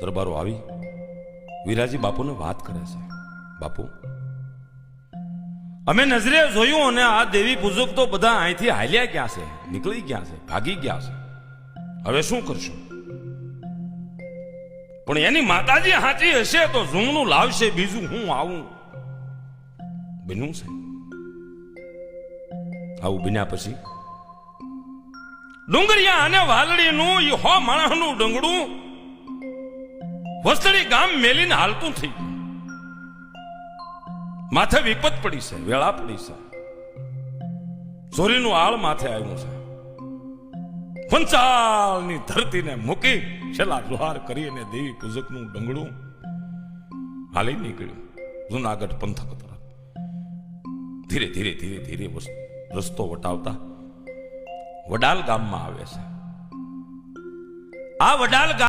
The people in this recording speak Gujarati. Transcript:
દરબારો આવી વીરાજી બાપુને વાત કરે છે. બાપુ, અમે નજરે જોયું અને આ દેવી પૂજક તો બધા અહીંથી હાલ્યા ગયા છે, નીકળી ગયા છે, ભાગી ગયા છે. હવે શું કરશું? પણ એની માતાજી હાચી હશે તો ઝૂમનું લાવશે, બીજું હું આવું બન્યું છે. આવું બન્યા પછી ડુંગરિયા અને વાલડીનું ઈ હો માણસનું ડંગડું વસ્તડી ગામ મેલીને હાલતું થઈ ગયું. માથે વિપત પડી છે, વેળા પડી છે, ચોરીનું આળ માથે આવ્યું છે. પંચાલની ધરતીને મૂકી છેલ્લા જોહાર કરીને દેવી પૂજકનું ડંગડું હાલી નીકળ્યું જુનાગઢ પંથક તરફ. ધીરે ધીરે ધીરે ધીરે રસ્તો વટાવતા વડાલ ગામમાં આવે છે. આ વડાલ ગામ